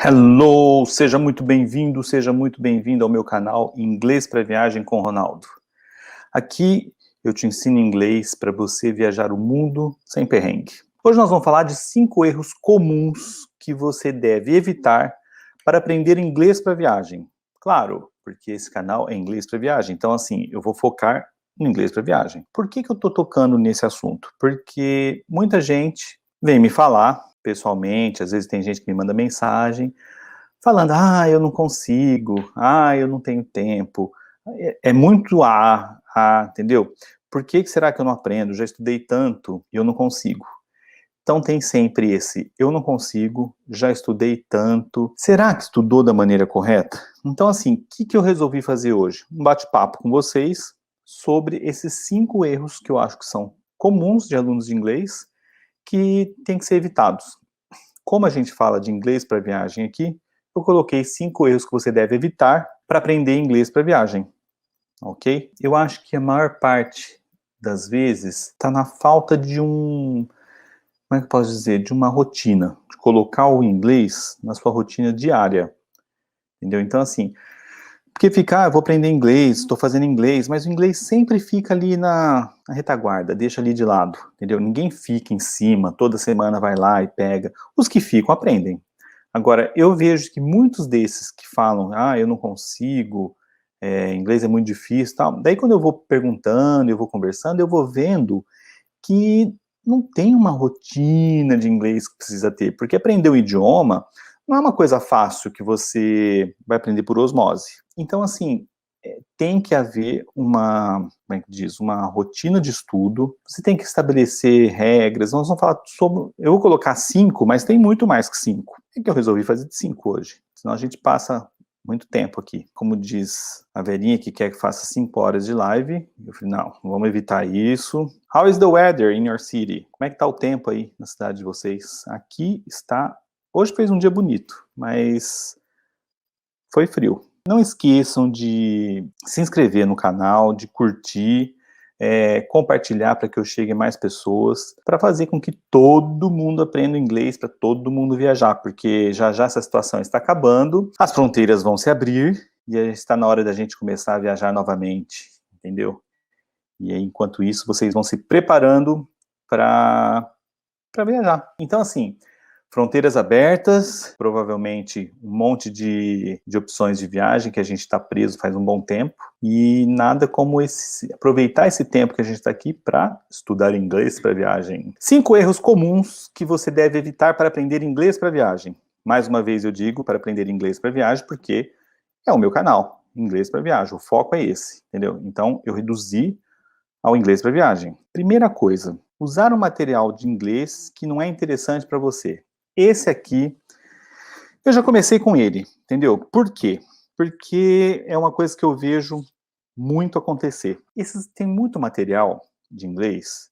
Hello, seja muito bem-vindo ao meu canal Inglês para Viagem com Ronaldo. Aqui eu te ensino inglês para você viajar o mundo sem perrengue. Hoje nós vamos falar de 5 erros comuns que você deve evitar para aprender inglês para viagem. Claro, porque esse canal é inglês para viagem, então assim, eu vou focar no inglês para viagem. Por que eu estou tocando nesse assunto? Porque muita gente vem me falar pessoalmente, às vezes tem gente que me manda mensagem, falando, eu não consigo, eu não tenho tempo, é muito entendeu? Por que será que eu não aprendo? Já estudei tanto e eu não consigo. Então tem sempre esse, eu não consigo, já estudei tanto, será que estudou da maneira correta? Então assim, o que eu resolvi fazer hoje? Um bate-papo com vocês sobre esses 5 erros que eu acho que são comuns de alunos de inglês, que tem que ser evitados. Como a gente fala de inglês para viagem aqui, eu coloquei 5 erros que você deve evitar para aprender inglês para viagem, ok? Eu acho que a maior parte das vezes está na falta de como é que eu posso dizer, de uma rotina, de colocar o inglês na sua rotina diária, entendeu? Então assim, porque eu vou aprender inglês, estou fazendo inglês, mas o inglês sempre fica ali na retaguarda, deixa ali de lado, entendeu? Ninguém fica em cima, toda semana vai lá e pega. Os que ficam aprendem. Agora, eu vejo que muitos desses que falam, eu não consigo, inglês é muito difícil, tal. Daí quando eu vou perguntando, eu vou conversando, eu vou vendo que não tem uma rotina de inglês que precisa ter, porque aprender o idioma não é uma coisa fácil que você vai aprender por osmose. Então, assim, tem que haver como é que diz, uma rotina de estudo, você tem que estabelecer regras, nós vamos falar sobre, eu vou colocar 5, mas tem muito mais que 5. É que eu resolvi fazer de 5 hoje, senão a gente passa muito tempo aqui. Como diz a Verinha, que quer que faça 5 horas de live, eu falei, não, vamos evitar isso. How is the weather in your city? Como é que tá o tempo aí na cidade de vocês? Aqui está, hoje fez um dia bonito, mas foi frio. Não esqueçam de se inscrever no canal, de curtir, compartilhar para que eu chegue a mais pessoas, para fazer com que todo mundo aprenda inglês, para todo mundo viajar, porque já já essa situação está acabando, as fronteiras vão se abrir e está na hora da gente começar a viajar novamente, entendeu? E aí, enquanto isso, vocês vão se preparando para viajar. Então, assim, fronteiras abertas, provavelmente um monte de opções de viagem que a gente está preso faz um bom tempo, e nada como aproveitar esse tempo que a gente está aqui para estudar inglês para viagem. 5 erros comuns que você deve evitar para aprender inglês para viagem. Mais uma vez eu digo para aprender inglês para viagem, porque é o meu canal, Inglês para Viagem, o foco é esse, entendeu? Então eu reduzi ao inglês para viagem. Primeira coisa, usar um material de inglês que não é interessante para você. Esse aqui, eu já comecei com ele, entendeu? Por quê? Porque é uma coisa que eu vejo muito acontecer. Tem muito material de inglês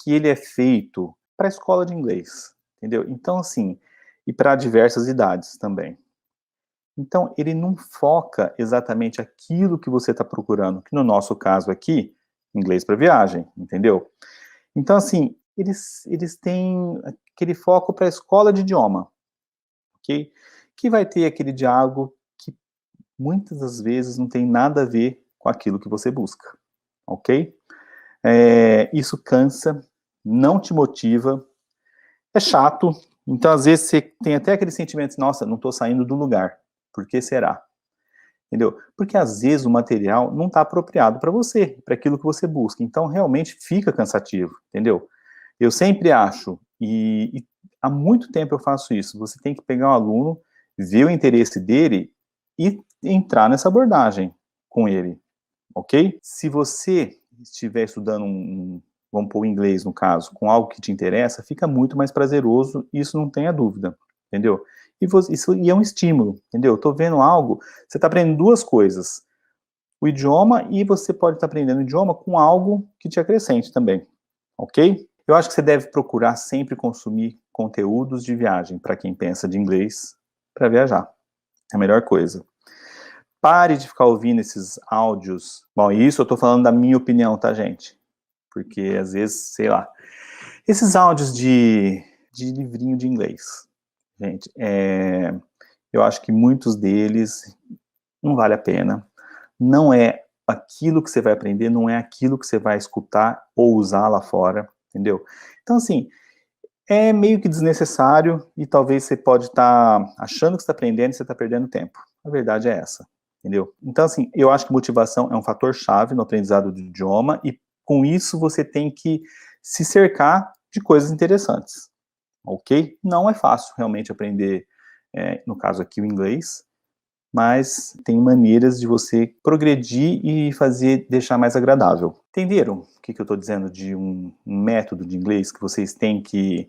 que ele é feito para a escola de inglês, entendeu? Então, assim, e para diversas idades também. Então, ele não foca exatamente aquilo que você está procurando, que no nosso caso aqui, inglês para viagem, entendeu? Então, assim, eles têm aquele foco para a escola de idioma, ok? Que vai ter aquele diálogo que muitas das vezes não tem nada a ver com aquilo que você busca, ok? Isso cansa, não te motiva, é chato, então às vezes você tem até aquele sentimento, nossa, não estou saindo do lugar, por que será? Entendeu? Porque às vezes o material não está apropriado para você, para aquilo que você busca, então realmente fica cansativo, entendeu? Eu sempre acho, e há muito tempo eu faço isso, você tem que pegar um aluno, ver o interesse dele e entrar nessa abordagem com ele, ok? Se você estiver estudando vamos pôr o inglês no caso, com algo que te interessa, fica muito mais prazeroso, isso não tenha dúvida, entendeu? Isso é um estímulo, entendeu? Eu tô vendo algo, você está aprendendo 2 coisas, o idioma e você pode estar aprendendo o idioma com algo que te acrescente também, ok? Eu acho que você deve procurar sempre consumir conteúdos de viagem para quem pensa de inglês para viajar. É a melhor coisa. Pare de ficar ouvindo esses áudios. Bom, isso eu tô falando da minha opinião, tá, gente? Porque às vezes, sei lá, esses áudios de livrinho de inglês, gente, Eu acho que muitos deles não vale a pena. Não é aquilo que você vai aprender, não é aquilo que você vai escutar ou usar lá fora, entendeu? Então, assim, é meio que desnecessário e talvez você pode estar achando que está aprendendo e você está perdendo tempo. A verdade é essa, entendeu? Então, assim, eu acho que motivação é um fator chave no aprendizado do idioma e com isso você tem que se cercar de coisas interessantes, ok? Não é fácil realmente aprender, no caso aqui, o inglês, mas tem maneiras de você progredir e fazer, deixar mais agradável. Entenderam o que eu estou dizendo de um método de inglês que vocês têm que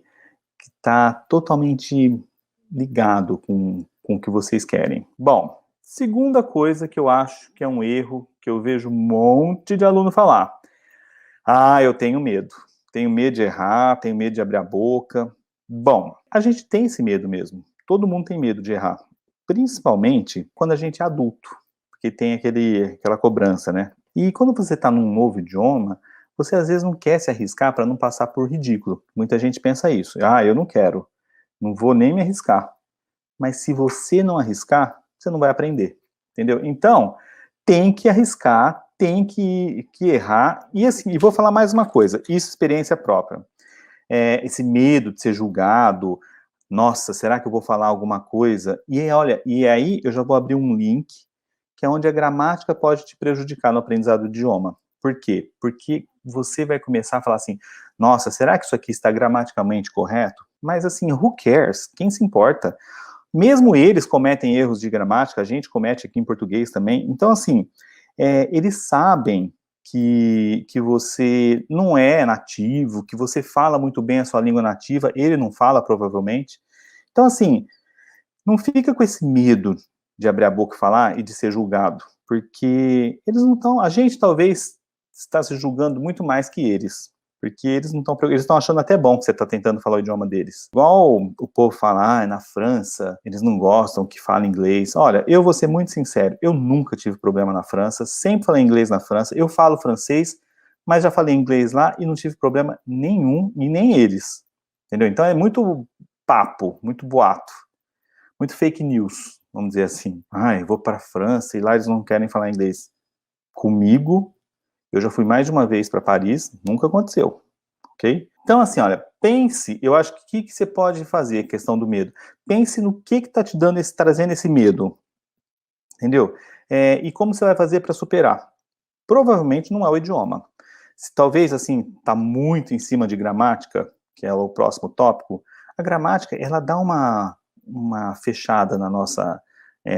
está totalmente ligado com o que vocês querem? Bom, segunda coisa que eu acho que é um erro, que eu vejo um monte de aluno falar. Ah, eu tenho medo. Tenho medo de errar, tenho medo de abrir a boca. Bom, a gente tem esse medo mesmo. Todo mundo tem medo de errar. Principalmente quando a gente é adulto, porque tem aquela cobrança, né? E quando você está num novo idioma, você às vezes não quer se arriscar para não passar por ridículo. Muita gente pensa isso. Ah, eu não quero. Não vou nem me arriscar. Mas se você não arriscar, você não vai aprender. Entendeu? Então, tem que arriscar, tem que errar. E assim, e vou falar mais uma coisa, isso é experiência própria. Esse medo de ser julgado, nossa, será que eu vou falar alguma coisa? E olha, e aí eu já vou abrir um link, que é onde a gramática pode te prejudicar no aprendizado do idioma. Por quê? Porque você vai começar a falar assim, nossa, será que isso aqui está gramaticalmente correto? Mas assim, who cares? Quem se importa? Mesmo eles cometem erros de gramática, a gente comete aqui em português também. Então, assim, eles sabem que você não é nativo, que você fala muito bem a sua língua nativa, ele não fala, provavelmente. Então, assim, não fica com esse medo de abrir a boca e falar e de ser julgado, porque eles não estão. A gente talvez está se julgando muito mais que eles, porque eles não estão. Eles estão achando até bom que você está tentando falar o idioma deles. Igual o povo fala, na França eles não gostam que fale inglês. Olha, eu vou ser muito sincero, eu nunca tive problema na França, sempre falei inglês na França, eu falo francês, mas já falei inglês lá e não tive problema nenhum, e nem eles. Entendeu? Então é muito papo, muito boato. Muito fake news, vamos dizer assim. Ah, eu vou para a França e lá eles não querem falar inglês. Comigo, eu já fui mais de uma vez para Paris, nunca aconteceu, ok? Então, assim, olha, pense, eu acho que o que você pode fazer, questão do medo? Pense no que está te dando trazendo esse medo, entendeu? E como você vai fazer para superar? Provavelmente não é o idioma. Se talvez, assim, está muito em cima de gramática, que é o próximo tópico, a gramática, ela dá uma fechada na nossa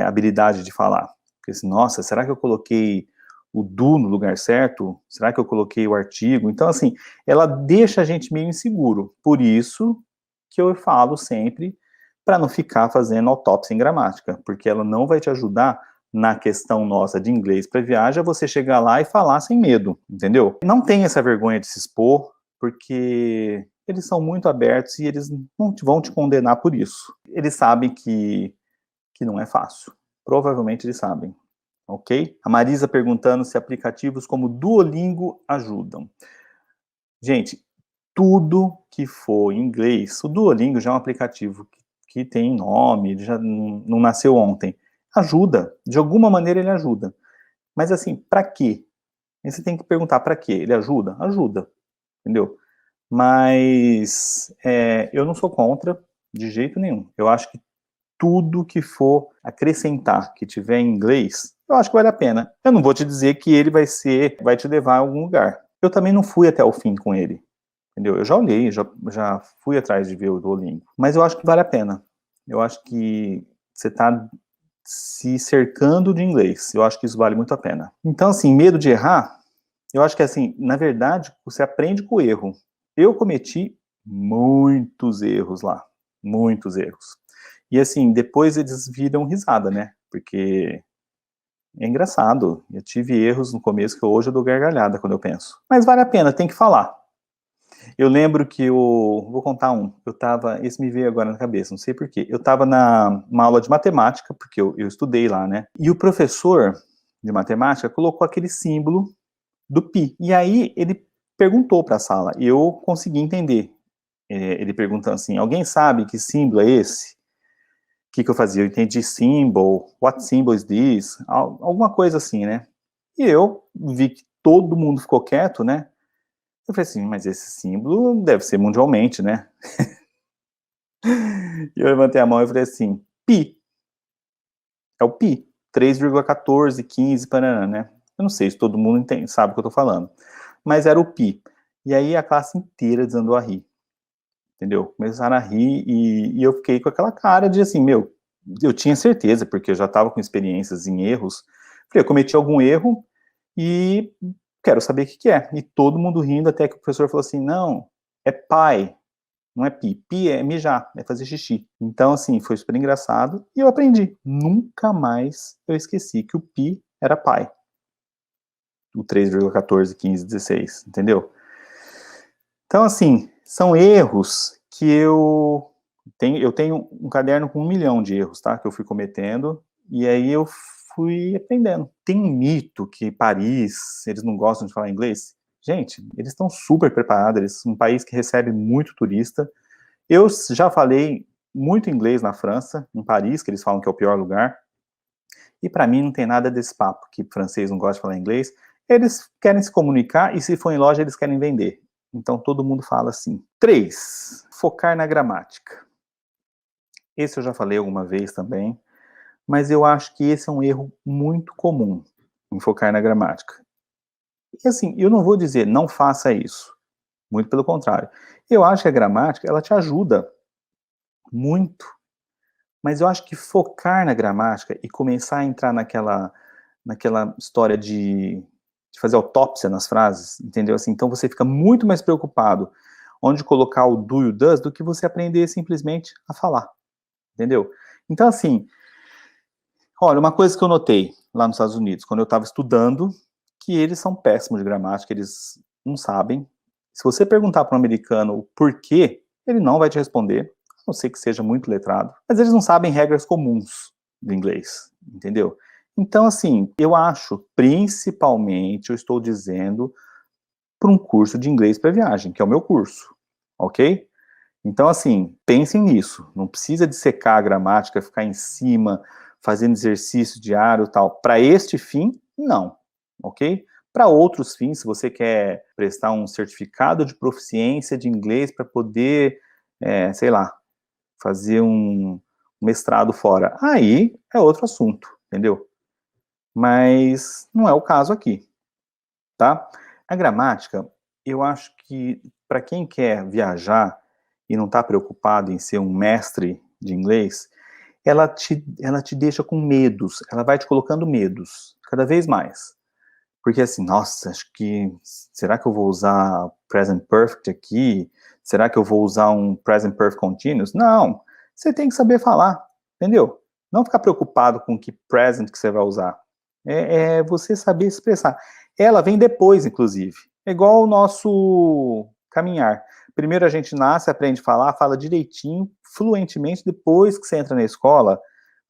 habilidade de falar. Porque assim, nossa, será que eu coloquei o do no lugar certo? Será que eu coloquei o artigo? Então, assim, ela deixa a gente meio inseguro. Por isso que eu falo sempre para não ficar fazendo autópsia em gramática, porque ela não vai te ajudar na questão nossa de inglês para viagem, é você chegar lá e falar sem medo, entendeu? Não tem essa vergonha de se expor, porque eles são muito abertos e eles não vão te condenar por isso. Eles sabem que não é fácil. Provavelmente eles sabem, ok? A Marisa perguntando se aplicativos como Duolingo ajudam. Gente, tudo que for em inglês, o Duolingo já é um aplicativo que tem nome, ele já não nasceu ontem. Ajuda, de alguma maneira ele ajuda. Mas assim, para quê? Aí você tem que perguntar para quê? Ele ajuda? Ajuda, entendeu? Mas eu não sou contra de jeito nenhum. Eu acho que tudo que for acrescentar, que tiver em inglês, eu acho que vale a pena. Eu não vou te dizer que ele vai te levar a algum lugar. Eu também não fui até o fim com ele, entendeu? Eu já olhei, já fui atrás de ver o Duolingo, mas eu acho que vale a pena. Eu acho que você está se cercando de inglês. Eu acho que isso vale muito a pena. Então, assim, medo de errar, eu acho que, assim, na verdade, você aprende com o erro. Eu cometi muitos erros lá, muitos erros. E, assim, depois eles viram risada, né? Porque é engraçado. Eu tive erros no começo que hoje eu dou gargalhada quando eu penso. Mas vale a pena, tem que falar. Eu lembro que vou contar um. Esse me veio agora na cabeça, não sei porquê. Eu estava numa aula de matemática, porque eu estudei lá, né? E o professor de matemática colocou aquele símbolo do pi. E aí ele perguntou para a sala, e eu consegui entender. Ele perguntando assim: alguém sabe que símbolo é esse? que eu fazia? Eu entendi symbol, what symbol is this? Alguma coisa assim, né? E eu vi que todo mundo ficou quieto, né? Eu falei assim, mas esse símbolo deve ser mundialmente, né? E eu levantei a mão e falei assim, pi. É o pi. 3,1415, paraná, né? Eu não sei se todo mundo entende, sabe o que eu tô falando. Mas era o pi. E aí a classe inteira desandou a rir. Entendeu? Começaram a rir e eu fiquei com aquela cara de assim, meu, eu tinha certeza, porque eu já estava com experiências em erros. Falei, eu cometi algum erro e quero saber o que é. E todo mundo rindo, até que o professor falou assim, não, é pai, não é pi. Pi é mijar, é fazer xixi. Então, assim, foi super engraçado e eu aprendi. Nunca mais eu esqueci que o pi era pai. O 3,141516, entendeu? Então, assim, são erros que eu tenho um caderno com 1 milhão de erros, tá? Que eu fui cometendo, e aí eu fui aprendendo. Tem um mito que Paris, eles não gostam de falar inglês. Gente, eles estão super preparados, eles são um país que recebe muito turista. Eu já falei muito inglês na França, em Paris, que eles falam que é o pior lugar. E para mim não tem nada desse papo, que francês não gosta de falar inglês. Eles querem se comunicar e se for em loja eles querem vender. Então todo mundo fala assim. 3. Focar na gramática. Esse eu já falei alguma vez também, mas eu acho que esse é um erro muito comum, em focar na gramática. E assim, eu não vou dizer não faça isso, muito pelo contrário. Eu acho que a gramática, ela te ajuda muito, mas eu acho que focar na gramática e começar a entrar naquela história de fazer autópsia nas frases, entendeu? Assim, então você fica muito mais preocupado onde colocar o do e o does do que você aprender simplesmente a falar, entendeu? Então, assim, olha, uma coisa que eu notei lá nos Estados Unidos, quando eu estava estudando, que eles são péssimos de gramática, eles não sabem. Se você perguntar para um americano o porquê, ele não vai te responder, a não ser que seja muito letrado, mas eles não sabem regras comuns do inglês, entendeu? Então, assim, eu acho, principalmente, eu estou dizendo, para um curso de inglês para viagem, que é o meu curso, ok? Então, assim, pensem nisso. Não precisa de secar a gramática, ficar em cima, fazendo exercício diário e tal. Para este fim, não, ok? Para outros fins, se você quer prestar um certificado de proficiência de inglês para poder, sei lá, fazer um mestrado fora, aí é outro assunto, entendeu? Mas não é o caso aqui, tá? A gramática, eu acho que para quem quer viajar e não está preocupado em ser um mestre de inglês, ela te deixa com medos, ela vai te colocando medos, cada vez mais. Porque assim, nossa, acho que, será que eu vou usar present perfect aqui? Será que eu vou usar um present perfect continuous? Não, você tem que saber falar, entendeu? Não ficar preocupado com que present que você vai usar. É você saber expressar. Ela vem depois, inclusive. É igual o nosso caminhar. Primeiro a gente nasce, aprende a falar, fala direitinho, fluentemente, depois que você entra na escola,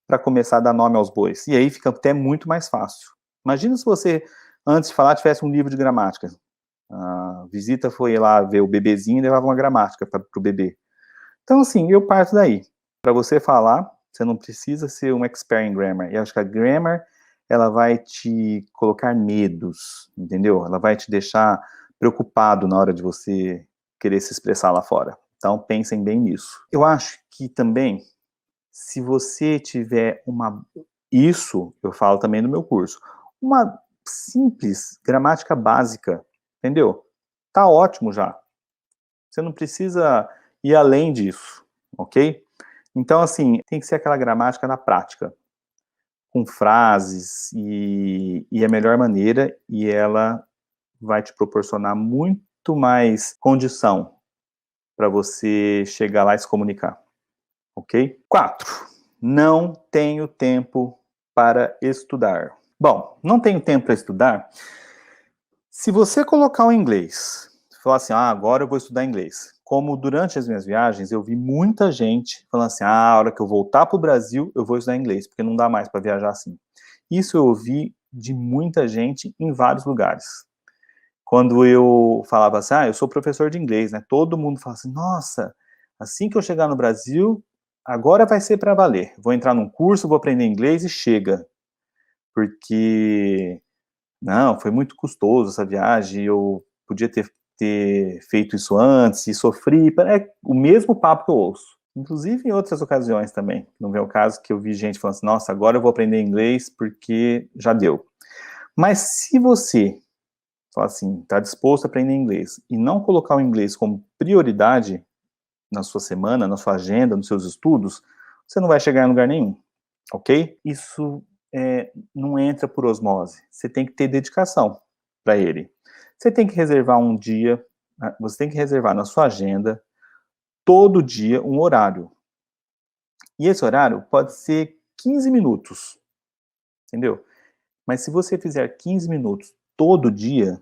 para começar a dar nome aos bois. E aí fica até muito mais fácil. Imagina se você, antes de falar, tivesse um livro de gramática. A visita foi lá ver o bebezinho e levava uma gramática para o bebê. Então, assim, eu parto daí. Para você falar, você não precisa ser um expert em grammar. E acho que a grammar, ela vai te colocar medos, entendeu? Ela vai te deixar preocupado na hora de você querer se expressar lá fora. Então, pensem bem nisso. Eu acho que também, se você tiver isso eu falo também no meu curso, uma simples gramática básica, entendeu? Tá ótimo já. Você não precisa ir além disso, ok? Então, assim, tem que ser aquela gramática na prática, com frases, e a melhor maneira, e ela vai te proporcionar muito mais condição para você chegar lá e se comunicar, ok? 4. Não tenho tempo para estudar. Bom, não tenho tempo para estudar. Se você colocar o inglês, falar assim, agora eu vou estudar inglês. Como durante as minhas viagens, eu vi muita gente falando assim, a hora que eu voltar para o Brasil, eu vou estudar inglês, porque não dá mais para viajar assim. Isso eu ouvi de muita gente em vários lugares. Quando eu falava assim, eu sou professor de inglês, né? Todo mundo fala assim, nossa, assim que eu chegar no Brasil, agora vai ser para valer. Vou entrar num curso, vou aprender inglês e chega. Porque, não, foi muito custoso essa viagem, eu podia ter feito isso antes e sofri. É o mesmo papo que eu ouço. Inclusive em outras ocasiões também. Não vem o caso que eu vi gente falando assim, nossa, agora eu vou aprender inglês porque já deu. Mas se você fala assim, está disposto a aprender inglês e não colocar o inglês como prioridade na sua semana, na sua agenda, nos seus estudos, você não vai chegar em lugar nenhum, ok? Isso não entra por osmose. Você tem que ter dedicação para ele. Você tem que reservar um dia, você tem que reservar na sua agenda, todo dia, um horário. E esse horário pode ser 15 minutos, entendeu? Mas se você fizer 15 minutos todo dia,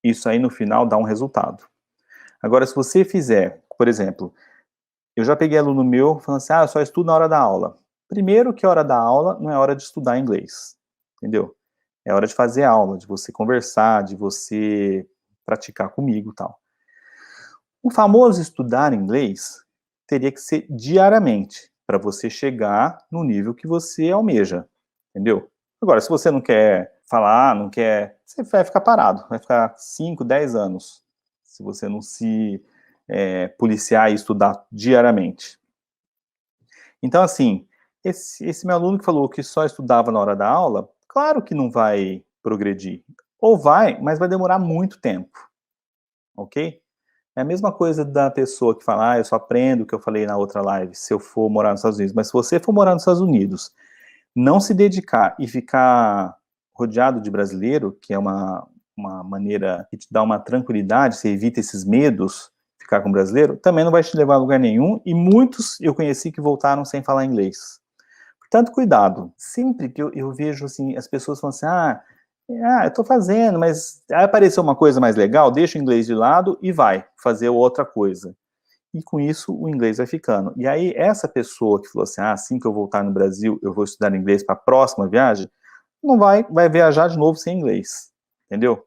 isso aí no final dá um resultado. Agora, se você fizer, por exemplo, eu já peguei aluno meu falando assim, eu só estudo na hora da aula. Primeiro que a hora da aula não é hora de estudar inglês, entendeu? É hora de fazer aula, de você conversar, de você praticar comigo e tal. O famoso estudar inglês teria que ser diariamente, para você chegar no nível que você almeja, entendeu? Agora, se você não quer falar, não quer, você vai ficar parado, vai ficar 5, 10 anos, se você não se policiar e estudar diariamente. Então, assim, esse meu aluno que falou que só estudava na hora da aula, claro que não vai progredir. Ou vai, mas vai demorar muito tempo, ok? É a mesma coisa da pessoa que fala, eu só aprendo o que eu falei na outra live, se eu for morar nos Estados Unidos. Mas se você for morar nos Estados Unidos, não se dedicar e ficar rodeado de brasileiro, que é uma maneira que te dá uma tranquilidade, você evita esses medos, ficar com brasileiro, também não vai te levar a lugar nenhum, e muitos eu conheci que voltaram sem falar inglês. Portanto, cuidado. Sempre que eu vejo assim, as pessoas falam assim, eu tô fazendo, mas aí apareceu uma coisa mais legal, deixa o inglês de lado e vai fazer outra coisa. E com isso o inglês vai ficando. E aí essa pessoa que falou assim que eu voltar no Brasil, eu vou estudar inglês para a próxima viagem, não vai viajar de novo sem inglês. Entendeu?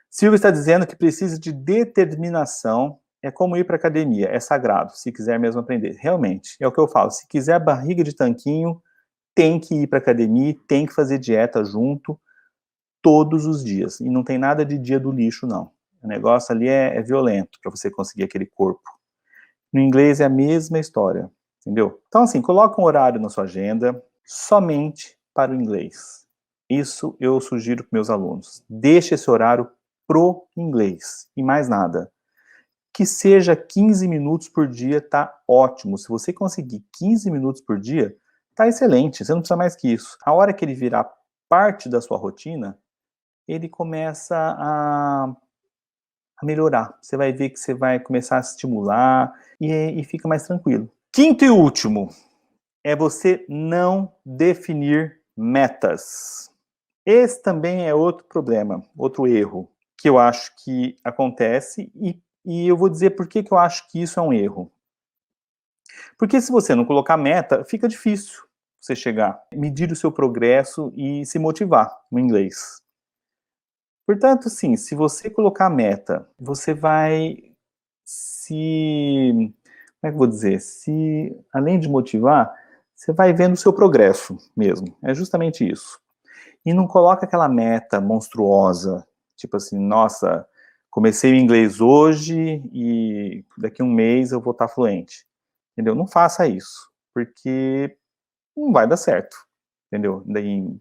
Silvio está dizendo que precisa de determinação, é como ir para academia, é sagrado, se quiser mesmo aprender. Realmente, é o que eu falo, se quiser barriga de tanquinho, tem que ir para academia, tem que fazer dieta junto, todos os dias. E não tem nada de dia do lixo, não. O negócio ali é violento para você conseguir aquele corpo. No inglês é a mesma história, entendeu? Então, assim, coloca um horário na sua agenda somente para o inglês. Isso eu sugiro para meus alunos. Deixe esse horário pro inglês e mais nada. Que seja 15 minutos por dia, tá ótimo. Se você conseguir 15 minutos por dia, tá excelente. Você não precisa mais que isso. A hora que ele virar parte da sua rotina, ele começa a melhorar. Você vai ver que você vai começar a estimular e fica mais tranquilo. Quinto e último é você não definir metas. Esse também é outro problema, outro erro que eu acho que acontece e eu vou dizer por que eu acho que isso é um erro. Porque se você não colocar meta, fica difícil você chegar, medir o seu progresso e se motivar no inglês. Portanto, sim, se você colocar meta, você vai se... Como é que eu vou dizer? Se, além de motivar, você vai vendo o seu progresso mesmo. É justamente isso. E não coloca aquela meta monstruosa, tipo assim, nossa, comecei o inglês hoje e daqui a um mês eu vou estar fluente. Entendeu? Não faça isso, porque não vai dar certo, entendeu? Daí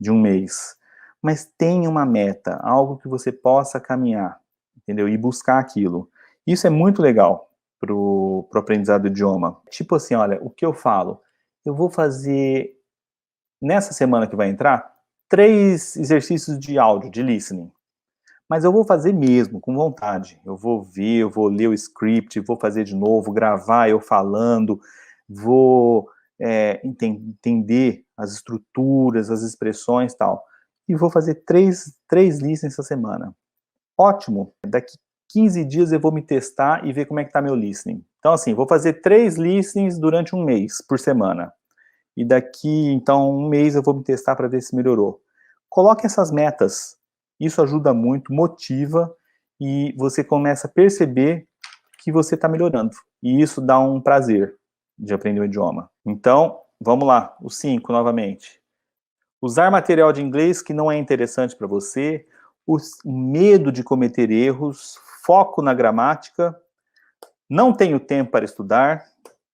de um mês. Mas tenha uma meta, algo que você possa caminhar, entendeu? E buscar aquilo. Isso é muito legal pro aprendizado do idioma. Tipo assim, olha, o que eu falo? Eu vou fazer, nessa semana que vai entrar, 3 exercícios de áudio, de listening. Mas eu vou fazer mesmo, com vontade. Eu vou ver, eu vou ler o script, vou fazer de novo, gravar eu falando, vou entender as estruturas, as expressões e tal. E vou fazer 3 listens essa semana. Ótimo! Daqui 15 dias eu vou me testar e ver como é que tá meu listening. Então, assim, vou fazer 3 listens durante um mês, por semana. E daqui, então, um mês eu vou me testar para ver se melhorou. Coloque essas metas. Isso ajuda muito, motiva e você começa a perceber que você está melhorando. E isso dá um prazer, de aprender o idioma. Então, vamos lá, o 5 novamente. Usar material de inglês que não é interessante para você, o medo de cometer erros, foco na gramática, não tenho tempo para estudar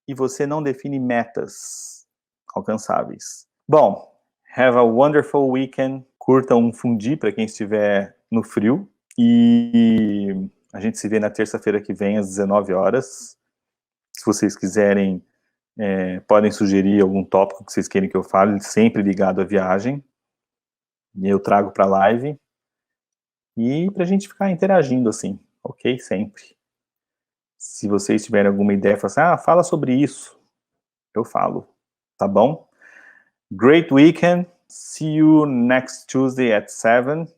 e você não define metas alcançáveis. Bom, have a wonderful weekend. Curta um fundi para quem estiver no frio. E a gente se vê na terça-feira que vem, às 19 horas. Se vocês quiserem, podem sugerir algum tópico que vocês querem que eu fale, sempre ligado à viagem. E eu trago para a live. E para a gente ficar interagindo assim, ok? Sempre. Se vocês tiverem alguma ideia, fala assim, fala sobre isso. Eu falo, tá bom? Great weekend. See you next Tuesday at 7.